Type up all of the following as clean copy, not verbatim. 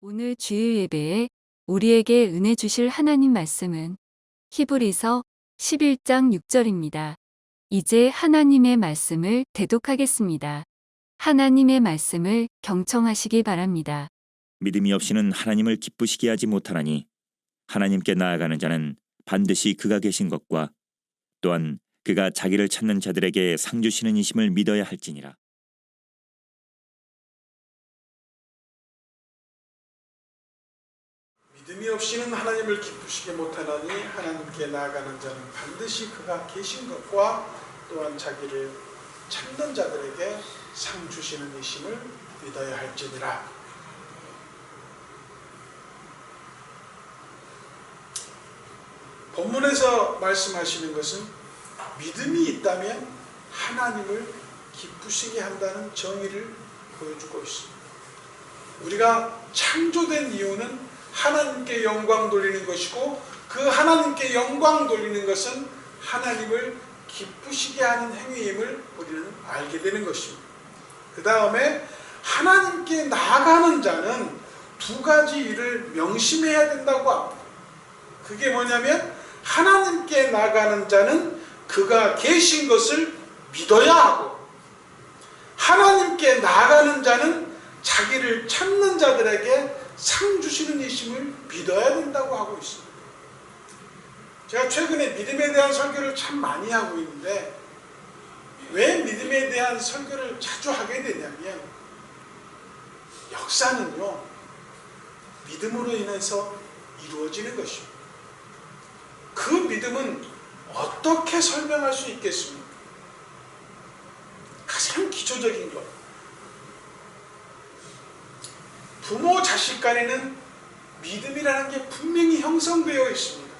오늘 주일 예배에 우리에게 은혜 주실 하나님 말씀은 히브리서 11장 6절입니다. 이제 하나님의 말씀을 대독하겠습니다. 하나님의 말씀을 경청하시기 바랍니다. 믿음이 없이는 하나님을 기쁘시게 하지 못하나니 하나님께 나아가는 자는 반드시 그가 계신 것과 또한 그가 자기를 찾는 자들에게 상 주시는 이심을 믿어야 할지니라. 믿음이 없이는 하나님을 기쁘시게 못하나니 하나님께 나아가는 자는 반드시 그가 계신 것과 또한 자기를 찾는 자들에게 상 주시는 이심을 믿어야 할지니라. 본문에서 말씀하시는 것은 믿음이 있다면 하나님을 기쁘시게 한다는 정의를 보여주고 있습니다. 우리가 창조된 이유는 하나님께 영광 돌리는 것이고, 그 하나님께 영광 돌리는 것은 하나님을 기쁘시게 하는 행위임을 우리는 알게 되는 것입니다. 그 다음에 하나님께 나아가는 자는 두 가지 일을 명심해야 된다고 합니다. 그게 뭐냐면 하나님께 나아가는 자는 그가 계신 것을 믿어야 하고, 하나님께 나아가는 자는 자기를 찾는 자들에게 상 주시는 이심을 믿어야 된다고 하고 있습니다. 제가 최근에 믿음에 대한 설교를 참 많이 하고 있는데, 왜 믿음에 대한 설교를 자주 하게 되냐면, 역사는요 믿음으로 인해서 이루어지는 것입니다. 그 믿음은 어떻게 설명할 수 있겠습니까? 가장 기초적인 것, 부모 자식 간에는 믿음이라는 게 분명히 형성되어 있습니다.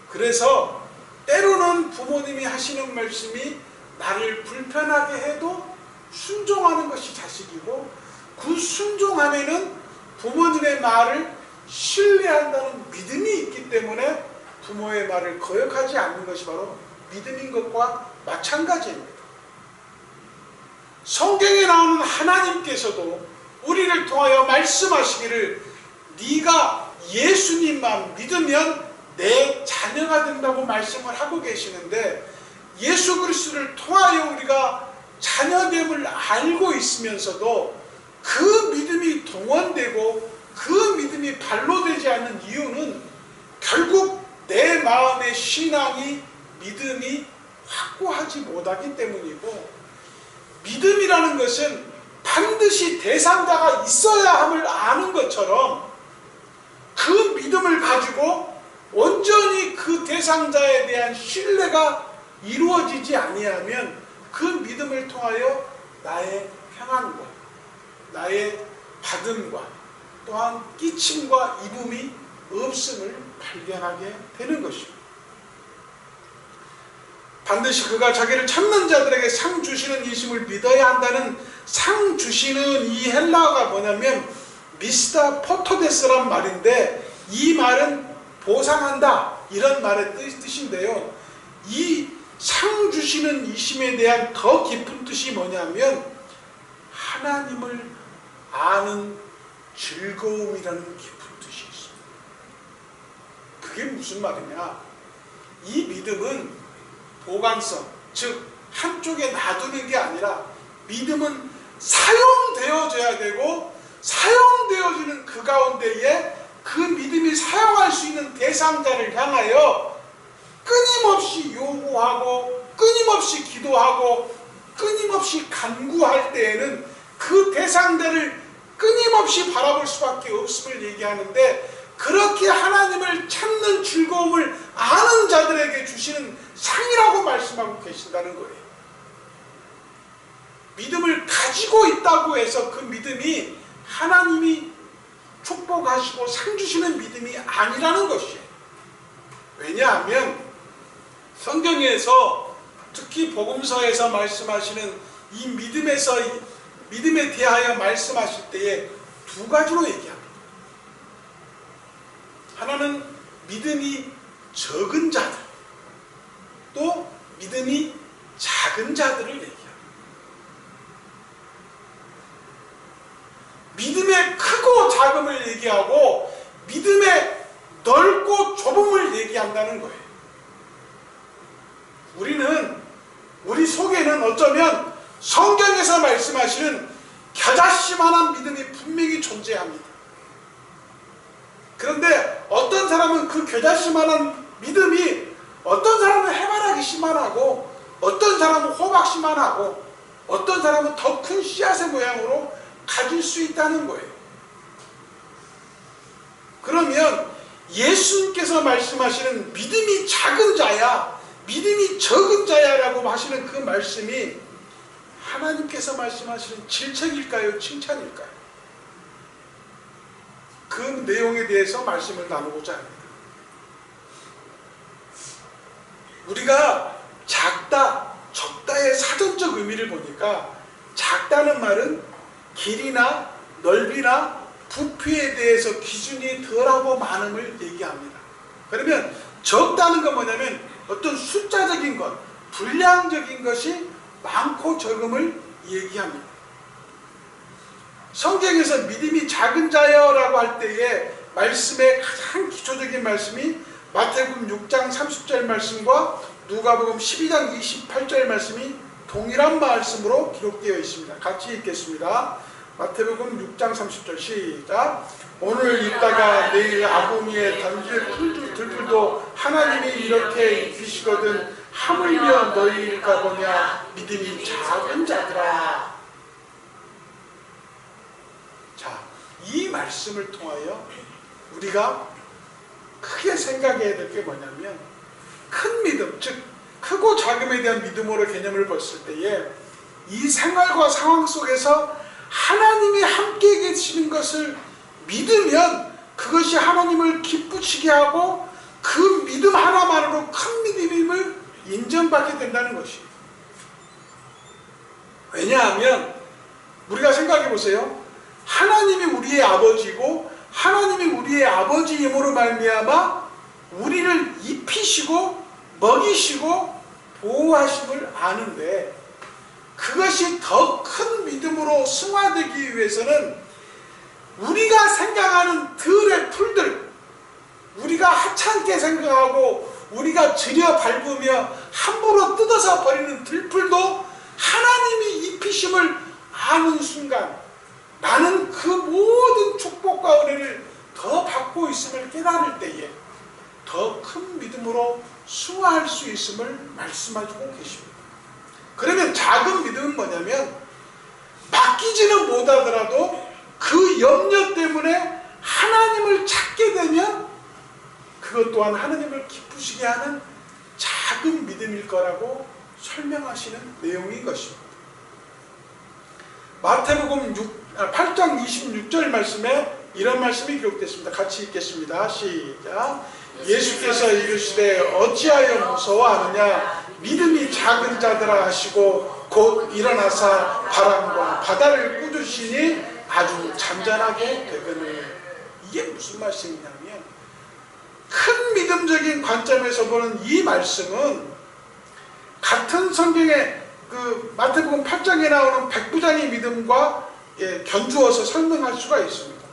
그래서 때로는 부모님이 하시는 말씀이 나를 불편하게 해도 순종하는 것이 자식이고, 그 순종함에는 부모님의 말을 신뢰한다는 믿음이 있기 때문에 부모의 말을 거역하지 않는 것이 바로 믿음인 것과 마찬가지입니다. 성경에 나오는 하나님께서도 우리를 통하여 말씀하시기를 네가 예수님만 믿으면 내 자녀가 된다고 말씀을 하고 계시는데, 예수 그리스도를 통하여 우리가 자녀됨을 알고 있으면서도 그 믿음이 동원되고 그 믿음이 발로되지 않는 이유는 결국 내 마음의 신앙이, 믿음이 확고하지 못하기 때문이고, 믿음이라는 것은 반드시 대상자가 있어야 함을 아는 것처럼 그 믿음을 가지고 온전히 그 대상자에 대한 신뢰가 이루어지지 아니하면 그 믿음을 통하여 나의 평안과 나의 받음과 또한 끼침과 입음이 없음을 발견하게 되는 것입니다. 반드시 그가 자기를 찾는 자들에게 상 주시는 이심을 믿어야 한다는 상 주시는 이 헬라어가 뭐냐면 미스타 포토데스란 말인데, 이 말은 보상한다 이런 말의 뜻인데요. 이 상 주시는 이심에 대한 더 깊은 뜻이 뭐냐면 하나님을 아는 즐거움이라는 깊은 뜻이 있습니다. 그게 무슨 말이냐? 이 믿음은 보관성, 즉 한쪽에 놔두는 게 아니라 믿음은 사용되어져야 되고, 사용되어지는 그 가운데에 그 믿음이 사용할 수 있는 대상자를 향하여 끊임없이 요구하고 끊임없이 기도하고 끊임없이 간구할 때에는 그 대상자를 끊임없이 바라볼 수밖에 없음을 얘기하는데, 그렇게 하나님을 찾는 즐거움을 아는 자들에게 주시는 상이라고 말씀하고 계신다는 거예요. 믿음을 가지고 있다고 해서 그 믿음이 하나님이 축복하시고 상 주시는 믿음이 아니라는 것이에요. 왜냐하면 성경에서 특히 복음서에서 말씀하시는 이 믿음에 대하여 말씀하실 때에 두 가지로 얘기합니다. 하나는 믿음이 적은 자들, 또 믿음이 작은 자들을 얘기합니다. 믿음에 크고 작음을 얘기하고 믿음의 넓고 좁음을 얘기한다는 거예요. 우리 속에는 어쩌면 성경에서 말씀하시는 겨자씨만한 믿음이 분명히 존재합니다. 그런데 어떤 사람은 그 겨자씨만한 믿음이 어떤 사람은 해바라기 씨만 하고 어떤 사람은 호박 씨만 하고 어떤 사람은 더 큰 씨앗의 모양으로 가질 수 있다는 거예요. 그러면 예수님께서 말씀하시는 믿음이 작은 자야, 믿음이 적은 자야라고 하시는 그 말씀이 하나님께서 말씀하시는 질책일까요? 칭찬일까요? 그 내용에 대해서 말씀을 나누고자 합니다. 우리가 작다, 적다의 사전적 의미를 보니까 작다는 말은 길이나 넓이나 부피에 대해서 기준이 덜하고 많음을 얘기합니다. 그러면 적다는 건 뭐냐면 어떤 숫자적인 것, 분량적인 것이 많고 적음을 얘기합니다. 성경에서 믿음이 작은 자여라고 할 때에 말씀의 가장 기초적인 말씀이 마태복음 6장 30절 말씀과 누가복음 12장 28절 말씀이 동일한 말씀으로 기록되어 있습니다. 같이 읽겠습니다. 마태복음 6장 30절 시작. 오늘 있다가 내일 아궁이에 던질 들풀도 하나님이 이렇게 입히시거든 하물며 너희일까 보냐 믿음이 작은 자들아. 자, 이 말씀을 통하여 우리가 크게 생각해야 될 게 뭐냐면 큰 믿음, 즉 크고 작음에 대한 믿음으로 개념을 봤을 때에 이 생활과 상황 속에서 하나님이 함께 계시는 것을 믿으면 그것이 하나님을 기쁘시게 하고 그 믿음 하나만으로 큰 믿음임을 인정받게 된다는 것입니다. 왜냐하면 우리가 생각해 보세요. 하나님이 우리의 아버지고 하나님이 우리의 아버지임으로 말미암아 우리를 입히시고 먹이시고 보호하심을 아는데 그것이 더 큰 믿음으로 승화되기 위해서는 우리가 생각하는 들의 풀들, 우리가 하찮게 생각하고 우리가 들여 밟으며 함부로 뜯어서 버리는 들풀도 하나님이 입히심을 아는 순간 나는 그 모든 축복과 은혜를 더 받고 있음을 깨달을 때에 더 큰 믿음으로 승화할 수 있음을 말씀하시고 계십니다. 그러면 작은 믿음은 뭐냐면 맡기지는 못하더라도 그 염려 때문에 하나님을 찾게 되면 그것 또한 하나님을 기쁘시게 하는 작은 믿음일 거라고 설명하시는 내용인 것입니다. 마태복음 8장 26절 말씀에 이런 말씀이 기록됐습니다. 같이 읽겠습니다. 시작. 예수께서 이르시되 어찌하여 무서워하느냐 믿음이 작은 자들아 하시고 곧 일어나사 바람과 바다를 꾸짖으시니 아주 잔잔하게 되거늘. 이게 무슨 말씀이냐면 큰 믿음적인 관점에서 보는 이 말씀은 같은 성경의 그 마태복음 8장에 나오는 백부장의 믿음과 견주어서 설명할 수가 있습니다.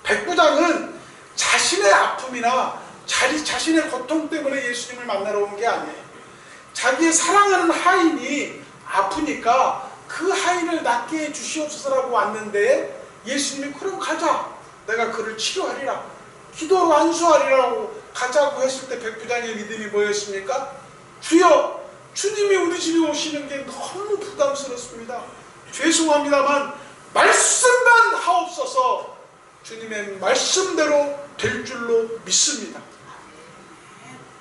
백부장은 자신의 아픔이나 자신의 고통 때문에 예수님을 만나러 온 게 아니에요. 자기의 사랑하는 하인이 아프니까 그 하인을 낫게 해 주시옵소서라고 왔는데 예수님이 그럼 가자. 내가 그를 치료하리라. 기도로 안수하리라고 가자고 했을 때 백부장의 믿음이 뭐였습니까? 주여, 주님이 우리 집에 오시는 게 너무 부담스럽습니다. 죄송합니다만 말씀만 하옵소서. 주님의 말씀대로 될 줄로 믿습니다.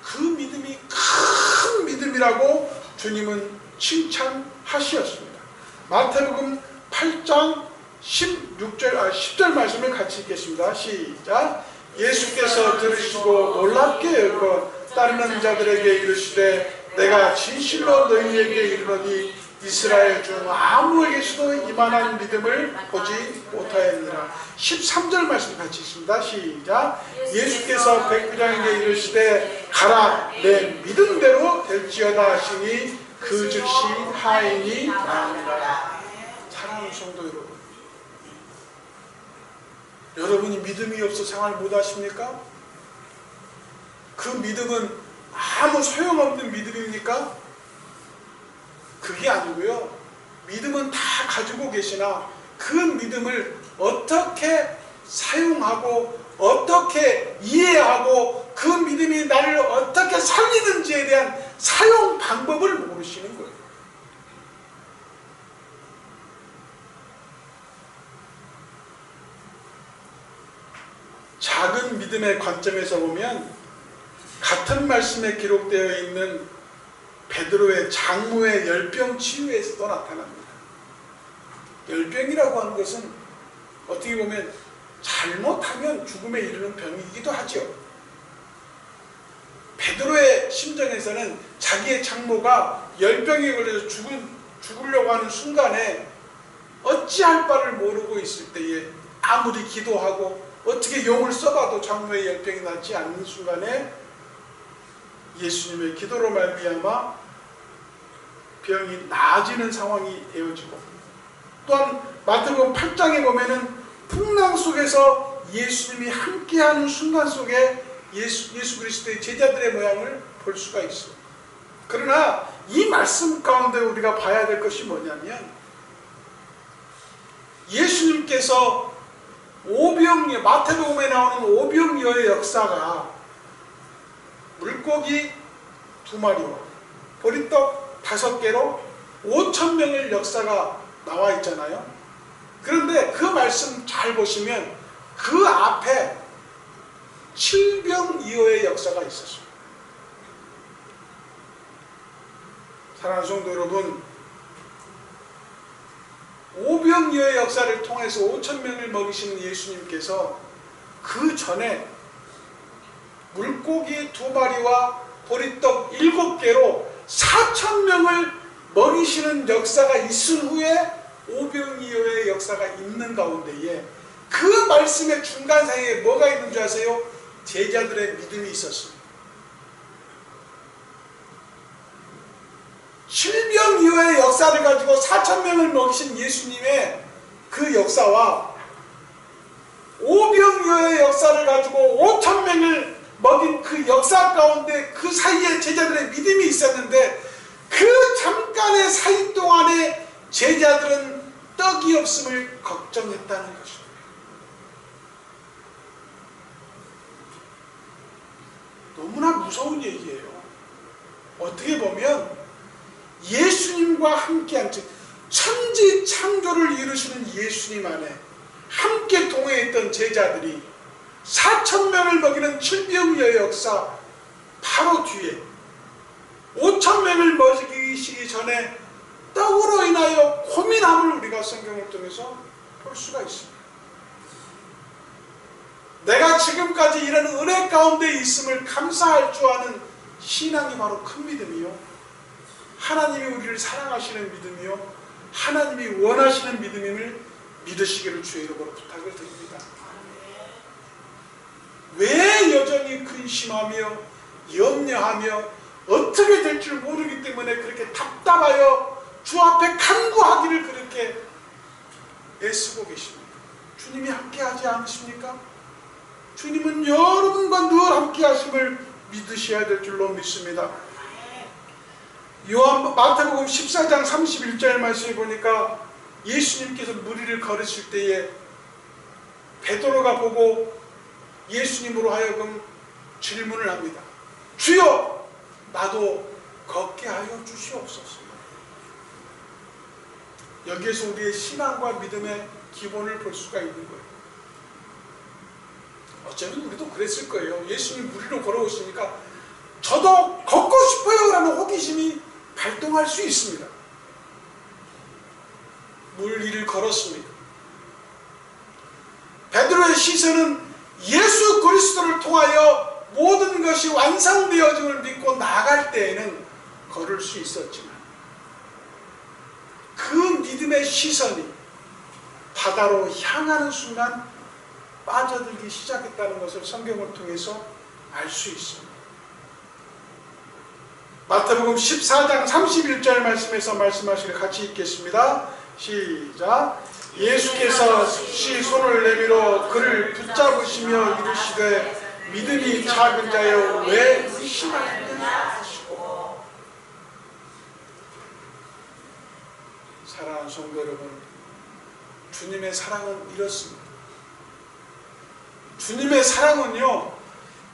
그 믿음이 큰 믿음이라고 주님은 칭찬하셨습니다. 마태복음 8장 10절 말씀을 같이 읽겠습니다. 시작. 예수께서 들으시고 놀랍게 여겨 따르는 자들에게 이르시되 내가 진실로 너희에게 이르노니 이스라엘 중 아무에게서도 이만한 믿음을 보지 못하였느니라. 13절 말씀 같이 있습니다. 시작. 예수께서 백부장에게 이르시되 가라 내 믿음대로 될지어다 하시니 그 즉시 하인이 나으니라. 사랑하는 성도 여러분, 여러분이 믿음이 없어 생활 못 하십니까? 그 믿음은 아무 소용없는 믿음입니까? 그게 아니고요. 믿음은 다 가지고 계시나 그 믿음을 어떻게 사용하고 어떻게 이해하고 그 믿음이 나를 어떻게 살리는지에 대한 사용 방법을 모르시는 거예요. 작은 믿음의 관점에서 보면 같은 말씀에 기록되어 있는 베드로의 장모의 열병 치유에서도 나타납니다. 열병이라고 하는 것은 어떻게 보면 잘못하면 죽음에 이르는 병이기도 하죠. 베드로의 심정에서는 자기의 장모가 열병에 걸려서 죽으려고 하는 순간에 어찌할 바를 모르고 있을 때에 아무리 기도하고 어떻게 용을 써봐도 장모의 열병이 낫지 않는 순간에 예수님의 기도로 말미암아 병이 나아지는 상황이 되어지고, 또한 마태복음 8장에 보면은 풍랑 속에서 예수님이 함께하는 순간 속에 예수 그리스도의 제자들의 모양을 볼 수가 있어요. 그러나 이 말씀 가운데 우리가 봐야 될 것이 뭐냐면, 예수님께서 오병이어, 마태복음에 나오는 오병이어의 역사가 물고기 2마리와 보리떡 5개로 5,000명의 역사가 나와 있잖아요. 그런데 그 말씀 잘 보시면 그 앞에 7병이어의 역사가 있었어요. 사랑하는 성도 여러분, 오병이어의 역사를 통해서 5,000명을 먹이시는 예수님께서 그 전에 물고기 2마리와 보리떡 7개로 4,000명을 먹이시는 역사가 있은 후에 오병이어의 역사가 있는 가운데에 그 말씀의 중간 사이에 뭐가 있는 줄 아세요? 제자들의 믿음이 있었습니다. 7병이어의 역사를 가지고 4,000명을 먹이신 예수님의 그 역사와 오병이어의 역사를 가지고 5,000명을 먹인 그 역사 가운데 그 사이에 제자들의 믿음이 있었는데, 그 잠깐의 사이 동안에 제자들은 떡이 없음을 걱정했다는 것입니다. 너무나 무서운 얘기예요. 어떻게 보면 예수님과 함께한, 즉 천지 창조를 이루시는 예수님 안에 함께 동행했던 제자들이 4,000명을 먹이는 7병이어의 역사 바로 뒤에 5,000명을 먹이시기 전에 떡으로 인하여 고민함을 우리가 성경을 통해서 볼 수가 있습니다. 내가 지금까지 이런 은혜 가운데 있음을 감사할 줄 아는 신앙이 바로 큰 믿음이요, 하나님이 우리를 사랑하시는 믿음이요, 하나님이 원하시는 믿음임을 믿으시기를 주의 이름으로 부탁을 드립니다. 왜 여전히 근심하며 염려하며 어떻게 될 줄 모르기 때문에 그렇게 답답하여 주 앞에 간구하기를 그렇게 애쓰고 계십니까? 주님이 함께하지 않으십니까? 주님은 여러분과 늘 함께하심을 믿으셔야 될 줄로 믿습니다. 마태복음 14장 31절 말씀에 보니까 예수님께서 무리를 걸으실 때에 베드로가 보고 예수님으로 하여금 질문을 합니다. 주여, 나도 걷게 하여 주시옵소서. 여기에서 우리의 신앙과 믿음의 기본을 볼 수가 있는 거예요. 어쩌면 우리도 그랬을 거예요. 예수님 무리로 걸어오시니까 저도 걷고 싶어요 라는 호기심이 발동할 수 있습니다. 물 위를 걸었습니다. 베드로의 시선은 예수 그리스도를 통하여 모든 것이 완성되어짐을 믿고 나아갈 때에는 걸을 수 있었지만, 그 믿음의 시선이 바다로 향하는 순간 빠져들기 시작했다는 것을 성경을 통해서 알 수 있습니다. 마태복음 14장 31절 말씀에서 말씀하시길 같이 읽겠습니다. 시작. 예수께서 즉시 손을 내밀어 그를 붙잡으시며 이르시되 믿음이 작은 자여 왜 의심하느냐 하시고. 사랑하는 성도 여러분, 주님의 사랑은 이렇습니다. 주님의 사랑은요,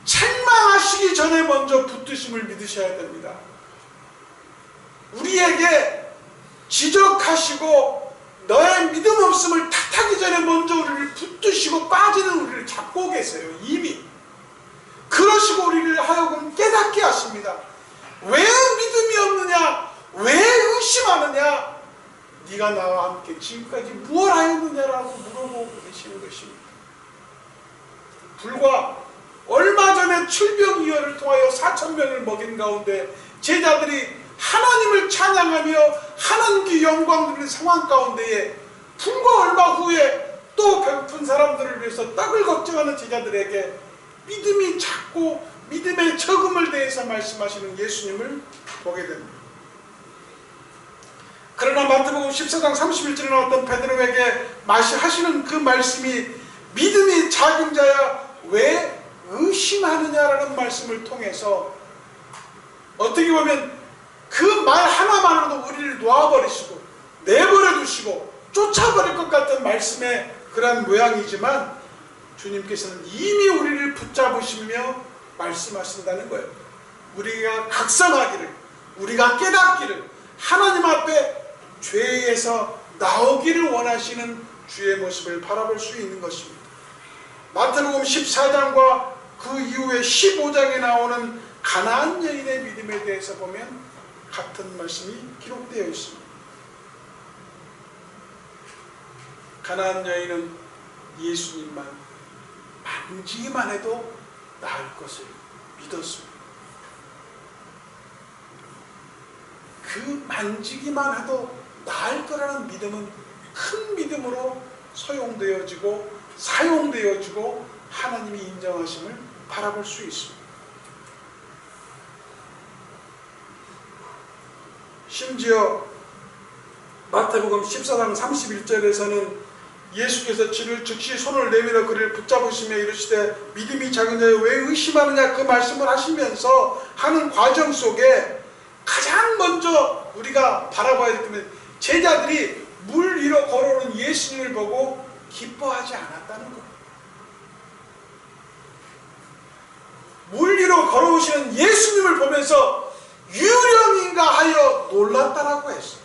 책망하시기 전에 먼저 붙드심을 믿으셔야 됩니다. 우리에게 지적하시고 너의 믿음 없음을 탓하기 전에 먼저 우리를 붙드시고 빠지는 우리를 잡고 계세요. 이미 그러시고 우리를 하여금 깨닫게 하십니다. 왜 믿음이 없느냐? 왜 의심하느냐? 네가 나와 함께 지금까지 무엇 하였느냐라고 물어보고 계시는 것입니다. 불과 얼마 전에 출병이어를 통하여 4,000명을 먹인 가운데 제자들이 하나님을 찬양하며 하나님께 영광 드리는 상황 가운데에 불과 얼마 후에 또 배고픈 사람들을 위해서 떡을 걱정하는 제자들에게 믿음이 작고 믿음의 적음을 대해서 말씀하시는 예수님을 보게 됩니다. 그러나 마태복음 14장 31절에 나왔던 베드로에게 하시는 그 말씀이 믿음이 작은 자야 왜 의심하느냐라는 말씀을 통해서 어떻게 보면 그 말 하나만으로도 우리를 놓아버리시고 내버려 두시고 쫓아버릴 것 같은 말씀의 그러한 모양이지만 주님께서는 이미 우리를 붙잡으시며 말씀하신다는 거예요. 우리가 각성하기를, 우리가 깨닫기를, 하나님 앞에 죄에서 나오기를 원하시는 주의 모습을 바라볼 수 있는 것입니다. 마태복음 14장과 그 이후에 15장에 나오는 가나안 여인의 믿음에 대해서 보면 같은 말씀이 기록되어 있습니다. 가나안 여인은 예수님만 만지기만 해도 나을 것을 믿었습니다. 그 만지기만 해도 나을 거라는 믿음은 큰 믿음으로 소용되어지고 사용되어지고 하나님이 인정하심을 바라볼 수 있습니다. 심지어 마태복음 14장 31절에서는 예수께서 즉시 손을 내밀어 그를 붙잡으시며 이르시되 믿음이 작은 자여 왜 의심하느냐 그 말씀을 하시면서 하는 과정 속에 가장 먼저 우리가 바라봐야 되면 제자들이 물 위로 걸어오는 예수님을 보고 기뻐하지 않았다는 것. 물 위로 걸어오시는 예수님을 보면서 유령인가 하여 놀랐다라고 했어요.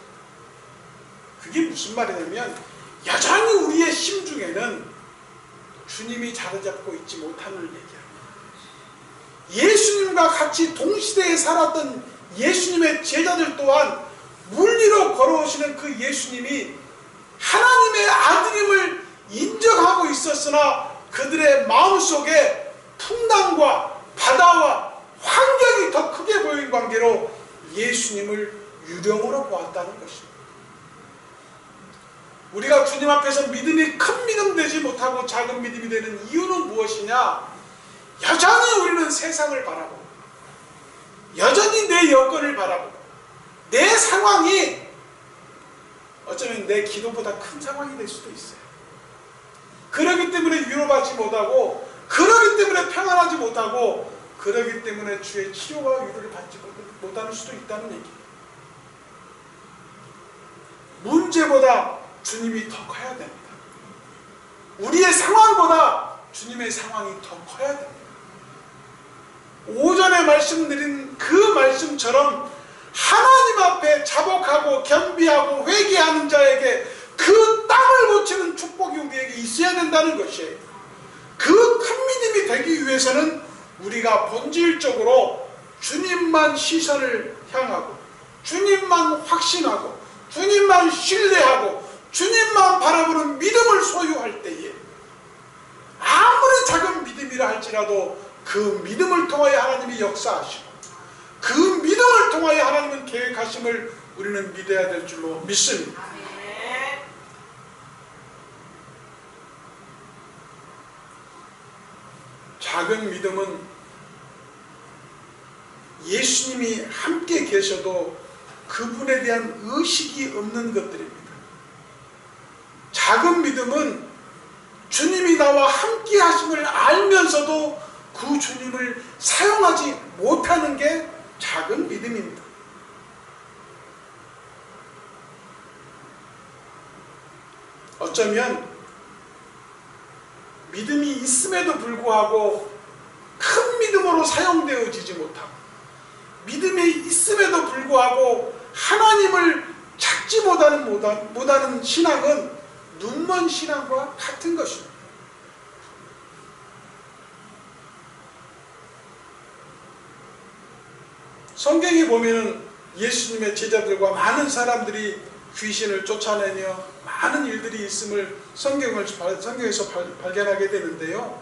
그게 무슨 말이냐면 여전히 우리의 심중에는 주님이 자리잡고 있지 못함을 얘기합니다. 예수님과 같이 동시대에 살았던 예수님의 제자들 또한 물 위로 걸어오시는 그 예수님이 하나님의 아들임을 인정하고 있었으나 그들의 마음속에 풍랑과 바다와 환경이 더 크게 보인 관계로 예수님을 유령으로 보았다는 것입니다. 우리가 주님 앞에서 믿음이 큰 믿음 되지 못하고 작은 믿음이 되는 이유는 무엇이냐? 여전히 우리는 세상을 바라보고 여전히 내 여건을 바라보고 내 상황이 어쩌면 내 기도보다 큰 상황이 될 수도 있어요. 그러기 때문에 위로받지 못하고 그러기 때문에 평안하지 못하고 그러기 때문에 주의 치료와 위로를 받지 못하는 수도 있다는 얘기예요. 문제보다 주님이 더 커야 됩니다. 우리의 상황보다 주님의 상황이 더 커야 됩니다. 오전에 말씀드린 그 말씀처럼 하나님 앞에 자복하고 겸비하고 회개하는 자에게 그 땅을 고치는 축복이 우리에게 있어야 된다는 것이에요. 그 큰 믿음이 되기 위해서는 우리가 본질적으로 주님만 시선을 향하고 주님만 확신하고 주님만 신뢰하고 주님만 바라보는 믿음을 소유할 때에 아무리 작은 믿음이라 할지라도 그 믿음을 통하여 하나님이 역사하시고 그 믿음을 통하여 하나님은 계획하심을 우리는 믿어야 될 줄로 믿습니다. 작은 믿음은 예수님이 함께 계셔도 그분에 대한 의식이 없는 것들입니다. 작은 믿음은 주님이 나와 함께 하심을 알면서도 그 주님을 사용하지 못하는 게 작은 믿음입니다. 어쩌면 믿음이 있음에도 불구하고 큰 믿음으로 사용되어지지 못하고, 믿음이 있음에도 불구하고 하나님을 찾지 못하는 신앙은 눈먼 신앙과 같은 것입니다. 성경에 보면은 예수님의 제자들과 많은 사람들이 귀신을 쫓아내며 많은 일들이 있음을 성경에서 발견하게 되는데요.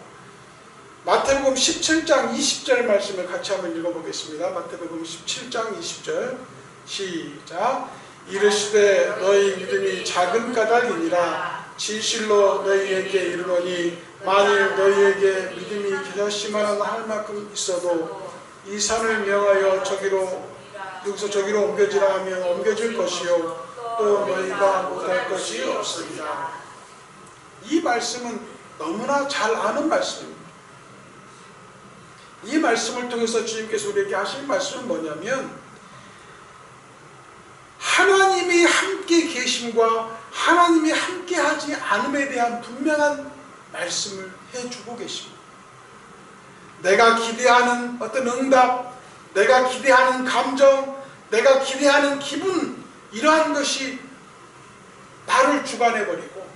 마태복음 17장 20절 말씀을 같이 한번 읽어보겠습니다. 마태복음 17장 20절 시작. 이르시되 너희 믿음이 작은 까닭이니라. 진실로 너희에게 이르노니 만일 너희에게 믿음이 겨자씨만한 할 만큼 있어도 이 산을 명하여 여기서 저기로 옮겨지라 하면 옮겨질 것이요 또 너희가 못할 것이 없으리라. 이 말씀은 너무나 잘 아는 말씀입니다. 이 말씀을 통해서 주님께서 우리에게 하실 말씀은 뭐냐면, 하나님이 함께 계심과 하나님이 함께 하지 않음에 대한 분명한 말씀을 해주고 계십니다. 내가 기대하는 어떤 응답, 내가 기대하는 감정, 내가 기대하는 기분, 이러한 것이 나를 주관해버리고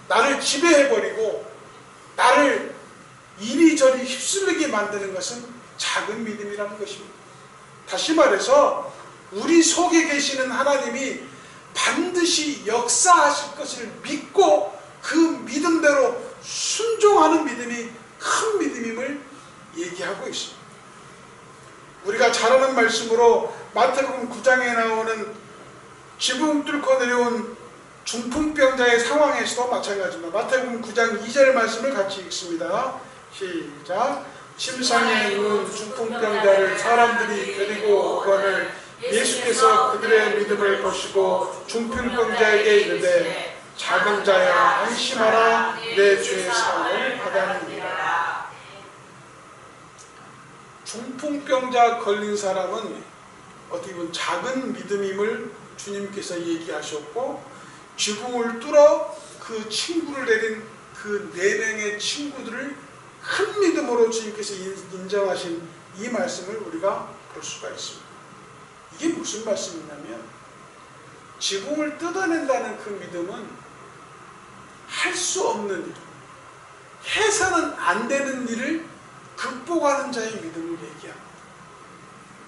나를 지배해버리고 나를 이리저리 휩쓸리게 만드는 것은 작은 믿음이라는 것입니다. 다시 말해서 우리 속에 계시는 하나님이 반드시 역사하실 것을 믿고 그 믿음대로 순종하는 믿음이 큰 믿음임을 얘기하고 있습니다. 우리가 잘 아는 말씀으로 마태복음 9장에 나오는 지붕 뚫고 내려온 중풍병자의 상황에서도 마찬가지입니다. 마태복음 9장 2절 말씀을 같이 읽습니다. 시작. 침상에 누운 중풍병자를 사람들이 데리고 오거늘 예수께서 그들의 믿음을 보시고 중풍병자에게 이르되 작은 자야 안심하라 내 죄의 사함을 받았느니라. 중풍병자 걸린 사람은 어떻게 보면 작은 믿음임을 주님께서 얘기하셨고, 지붕을 뚫어 그 친구를 내린 그 4명의 친구들을 큰 믿음으로 주님께서 인정하신 이 말씀을 우리가 볼 수가 있습니다. 이게 무슨 말씀이냐면, 지붕을 뜯어낸다는 그 믿음은 할 수 없는 일, 해서는 안 되는 일을 극복하는 자의 믿음을 얘기합니다.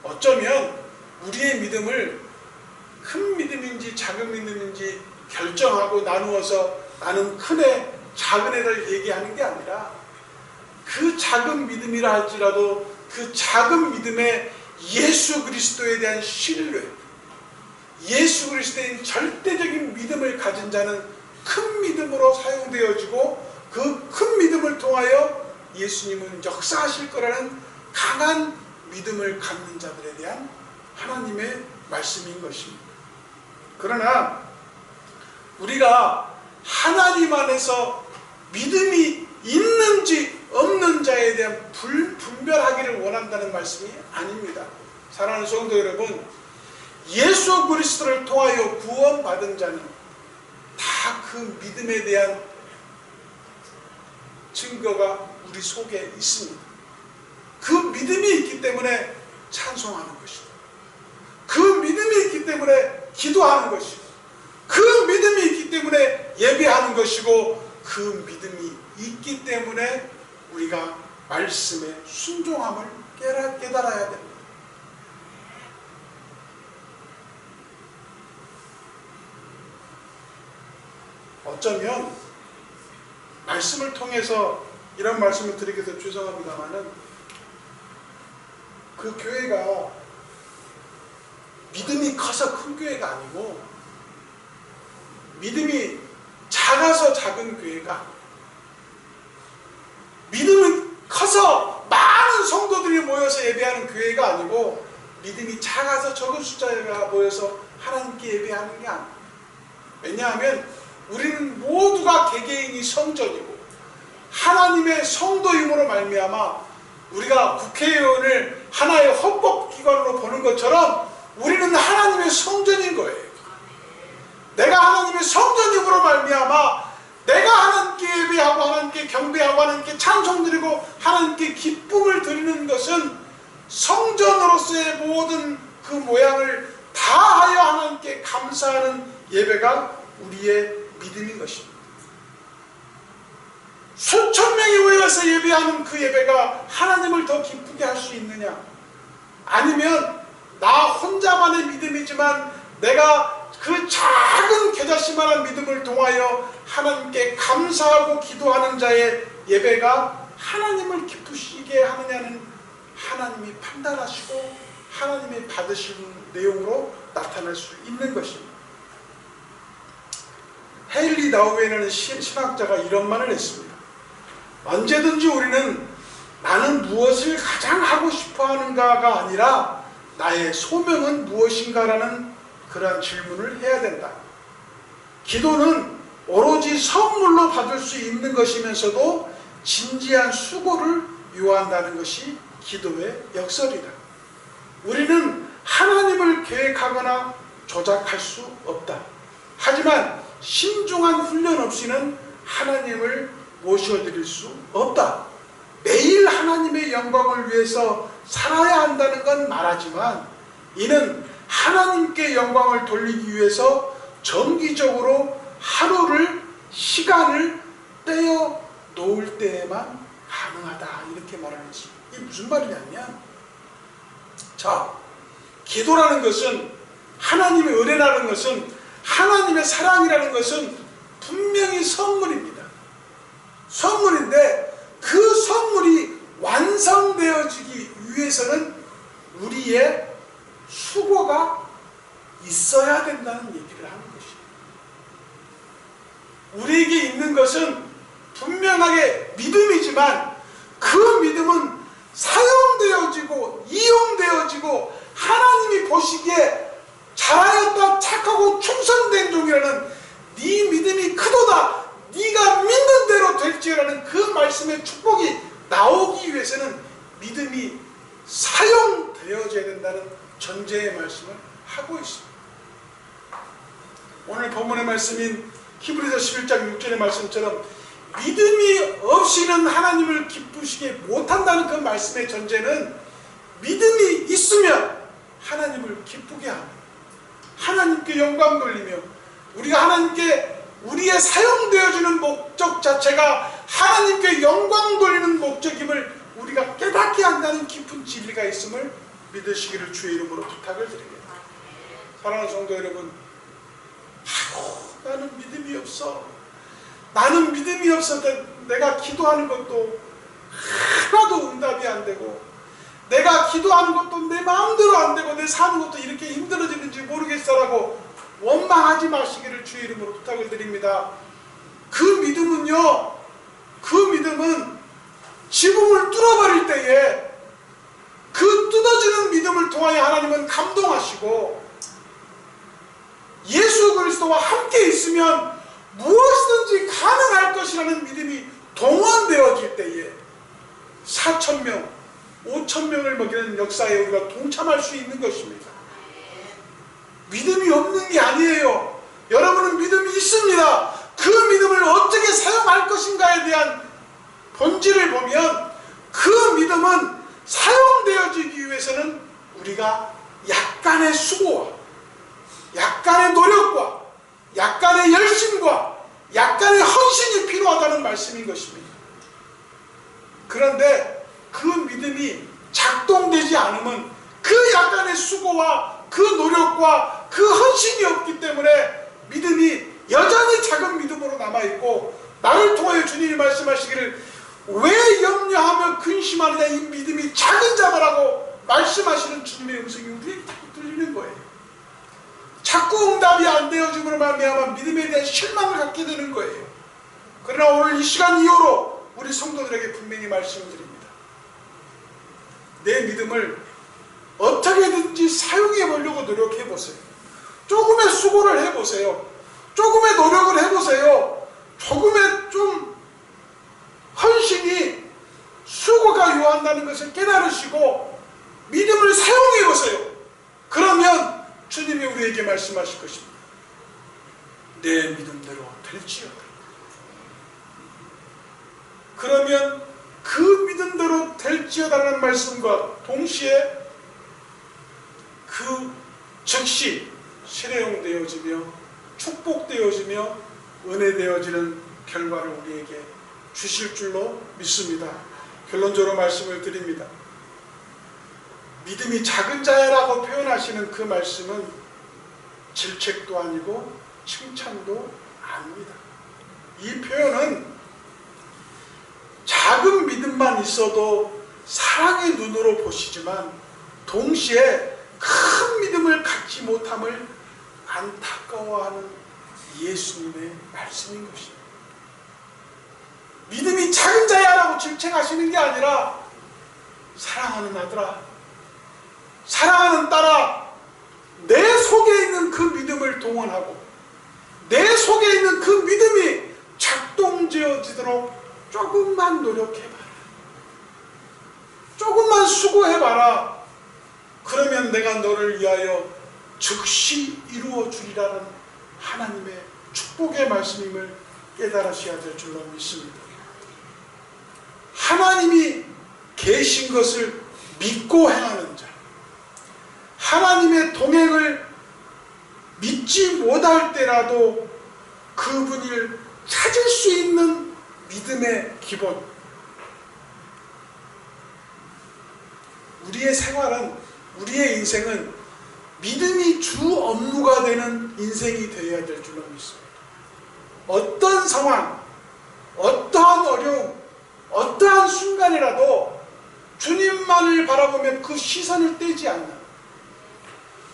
어쩌면 우리의 믿음을 큰 믿음인지 작은 믿음인지 결정하고 나누어서 나는 큰 애, 작은 애를 얘기하는 게 아니라, 그 작은 믿음이라 할지라도 그 작은 믿음에 예수 그리스도에 대한 신뢰, 예수 그리스도에 대한 절대적인 믿음을 가진 자는 큰 믿음으로 사용되어지고, 그 큰 믿음을 통하여 예수님은 역사하실 거라는 강한 믿음을 갖는 자들에 대한 하나님의 말씀인 것입니다. 그러나 우리가 하나님 안에서 믿음이 있는지 없는 자에 대한 분별하기를 원한다는 말씀이 아닙니다. 사랑하는 성도 여러분, 예수 그리스도를 통하여 구원받은 자는 다 그 믿음에 대한 증거가 우리 속에 있습니다. 그 믿음이 있기 때문에 찬송하는 것이고, 그 믿음이 있기 때문에 기도하는 것이고, 그 믿음이 있기 때문에 예배하는 것이고, 그 믿음이 있기 때문에 우리가 말씀에 순종함을 깨달아야 됩니다. 어쩌면 말씀을 통해서 이런 말씀을 드리게 돼서 죄송합니다만은, 그 교회가 믿음이 커서 큰 교회가 아니고 믿음이 작아서 작은 교회가, 믿음이 커서 많은 성도들이 모여서 예배하는 교회가 아니고 믿음이 작아서 적은 숫자가 모여서 하나님께 예배하는 게 아닙니다. 왜냐하면 우리는 모두가 개개인이 성전이고 하나님의 성도임으로 말미암아 우리가 국회의원을 하나의 헌법기관으로 보는 것처럼 우리는 하나님의 성전인 거예요. 내가 하나님의 성전임으로 말미암아 내가 하나님께 예배하고 하나님께 경배하고 하나님께 찬송드리고 하나님께 기쁨을 드리는 것은 성전으로서의 모든 그 모양을 다하여 하나님께 감사하는 예배가 우리의 믿음인 것입니다. 수천 명이 모여서 예배하는 그 예배가 하나님을 더 기쁘게 할 수 있느냐? 아니면 나 혼자만의 믿음이지만 내가 그 작은 겨자씨만한 믿음을 통하여 하나님께 감사하고 기도하는 자의 예배가 하나님을 기쁘시게 하느냐는 하나님이 판단하시고 하나님이 받으시는 내용으로 나타날 수 있는 것입니다. 헤일리 나우웨이라는 신학자가 이런 말을 했습니다. 언제든지 우리는 나는 무엇을 가장 하고 싶어 하는가가 아니라 나의 소명은 무엇인가라는 그러한 질문을 해야 된다. 기도는 오로지 선물로 받을 수 있는 것이면서도 진지한 수고를 요한다는 것이 기도의 역설이다. 우리는 하나님을 계획하거나 조작할 수 없다. 하지만 신중한 훈련 없이는 하나님을 모셔드릴 수 없다. 매일 하나님의 영광을 위해서 살아야 한다는 건 말하지만 이는 하나님께 영광을 돌리기 위해서 정기적으로 하루를 시간을 떼어 놓을 때에만 가능하다. 이렇게 말을 했습니다. 이게 무슨 말이냐면 자, 기도라는 것은 하나님의 은혜라는 것은 하나님의 사랑이라는 것은 분명히 선물입니다. 선물인데 그 선물이 완성되어지기 위해서는 우리의 수고가 있어야 된다는 얘기를 하는 것입니다. 우리에게 있는 것은 분명하게 믿음이지만 그 믿음은 사용되어지고 이용되어지고 하나님이 보시기에 잘하였다 착하고 충성된 종이라는 네 믿음이 크도다 네가 믿는 대로 될지라는 그 말씀의 축복이 나오기 위해서는 믿음이 사용되어져야 된다는 전제의 말씀을 하고 있습니다. 오늘 본문의 말씀인 히브리서 11장 6절의 말씀처럼 믿음이 없이는 하나님을 기쁘시게 못한다는 그 말씀의 전제는 믿음이 있으면 하나님을 기쁘게 하며 하나님께 영광 돌리며 우리가 하나님께 우리의 사용되어지는 목적 자체가 하나님께 영광 돌리는 목적임을 우리가 깨닫게 한다는 깊은 진리가 있음을 믿으시기를 주의 이름으로 부탁을 드립니다. 사랑하는 성도 여러분, 나는 믿음이 없어. 나는 믿음이 없어. 내가 기도하는 것도 하나도 응답이 안 되고 내가 기도하는 것도 내 마음대로 안 되고 내 사는 것도 이렇게 힘들어지는지 모르겠어라고 원망하지 마시기를 주의 이름으로 부탁을 드립니다. 그 믿음은요, 그 믿음은 지붕을 뚫어버릴 때에 그 뜯어지는 믿음을 통하여 하나님은 감동하시고 예수 그리스도와 함께 있으면 무엇이든지 가능할 것이라는 믿음이 동원되어질 때에 4,000명, 5,000명을 먹이는 역사에 우리가 동참할 수 있는 것입니다. 믿음이 없는 게 아니에요. 여러분은 믿음이 있습니다. 그 믿음을 어떻게 사용할 것인가에 대한 본질을 보면 그 믿음은 사용되어지기 위해서는 우리가 약간의 수고와 약간의 노력과 약간의 열심과 약간의 헌신이 필요하다는 말씀인 것입니다. 그런데 그 믿음이 작동되지 않으면 그 약간의 수고와 그 노력과 그 헌신이 없기 때문에 믿음이 여전히 작은 믿음으로 남아있고 나를 통하여 주님이 말씀하시기를 왜 염려하며 근심하느냐 이 믿음이 작은 자라고 말씀하시는 주님의 음성이 우리에게 자꾸 들리는 거예요. 자꾸 응답이 안 되어짐으로 말미암아 믿음에 대한 실망을 갖게 되는 거예요. 그러나 오늘 이 시간 이후로 우리 성도들에게 분명히 말씀드립니다. 내 믿음을 어떻게든지 사용해 보려고 노력해 보세요. 조금의 수고를 해 보세요. 조금의 노력을 해보세요. 조금의 좀 헌신이 수고가 요한다는 것을 깨달으시고 믿음을 사용해 보세요. 그러면 주님이 우리에게 말씀하실 것입니다. 내 믿음대로 될지어다. 그러면 그 믿음대로 될지어다라는 말씀과 동시에 그 즉시 실행되어지며 축복되어지며 은혜되어지는 결과를 우리에게 주실 줄로 믿습니다. 결론적으로 말씀을 드립니다. 믿음이 작은 자야라고 표현하시는 그 말씀은 질책도 아니고 칭찬도 아닙니다. 이 표현은 작은 믿음만 있어도 사랑의 눈으로 보시지만 동시에 큰 믿음을 갖지 못함을 안타까워하는 예수님의 말씀인 것입니다. 믿음이 작은 자야라고 질책하시는 게 아니라 사랑하는 아들아, 사랑하는 딸아, 내 속에 있는 그 믿음을 동원하고 내 속에 있는 그 믿음이 작동되어지도록 조금만 노력해봐라. 조금만 수고해봐라. 그러면 내가 너를 위하여 즉시 이루어주리라는 하나님의 축복의 말씀임을 깨달으셔야 될 줄로 믿습니다. 하나님이 계신 것을 믿고 행하는 자, 하나님의 동행을 믿지 못할 때라도 그분을 찾을 수 있는 믿음의 기본. 우리의 생활은, 우리의 인생은 믿음이 주 업무가 되는 인생이 되어야 될 줄로 믿습니다. 어떤 상황, 어떠한 어려움, 어떠한 순간이라도 주님만을 바라보면 그 시선을 떼지 않는,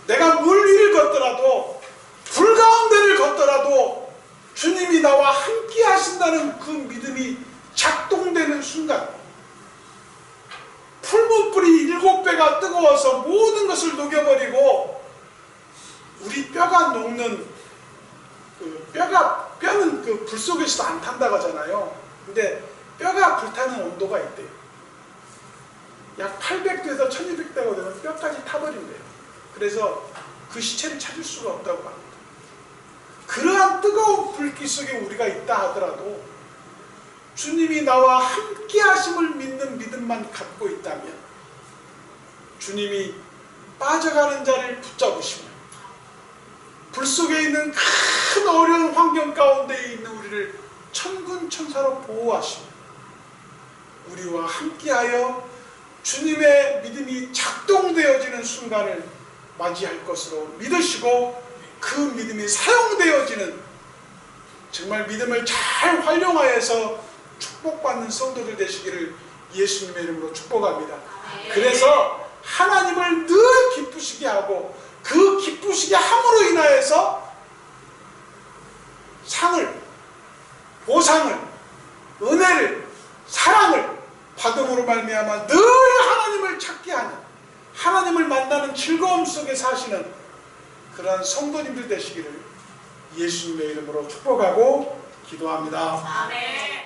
내가 물 위를 걷더라도 불 가운데를 걷더라도 주님이 나와 함께 하신다는 그 믿음이 작동되는 순간, 풀무불이 7배가 뜨거워서 모든 것을 녹여버리고 우리 뼈가 녹는 뼈는 그 불 속에서도 안 탄다고 하잖아요. 근데 뼈가 불타는 온도가 있대요. 약 800도에서 1200도가 되면 뼈까지 타버린대요. 그래서 그 시체를 찾을 수가 없다고 합니다. 그러한 뜨거운 불길 속에 우리가 있다 하더라도 주님이 나와 함께 하심을 믿는 믿음만 갖고 있다면 주님이 빠져가는 자를 붙잡으시며 불 속에 있는 큰 어려운 환경 가운데 있는 우리를 천군 천사로 보호하시며 우리와 함께하여 주님의 믿음이 작동되어지는 순간을 맞이할 것으로 믿으시고 그 믿음이 사용되어지는, 정말 믿음을 잘 활용하여서 축복받는 성도들 되시기를 예수님의 이름으로 축복합니다. 그래서 하나님을 늘 기쁘시게 하고 그 기쁘시게 함으로 인하여서 상을, 보상을, 은혜를, 사랑을 받음으로 말미암아 늘 하나님을 찾게 하는, 하나님을 만나는 즐거움 속에 사시는 그러한 성도님들 되시기를 예수님의 이름으로 축복하고 기도합니다. 아멘.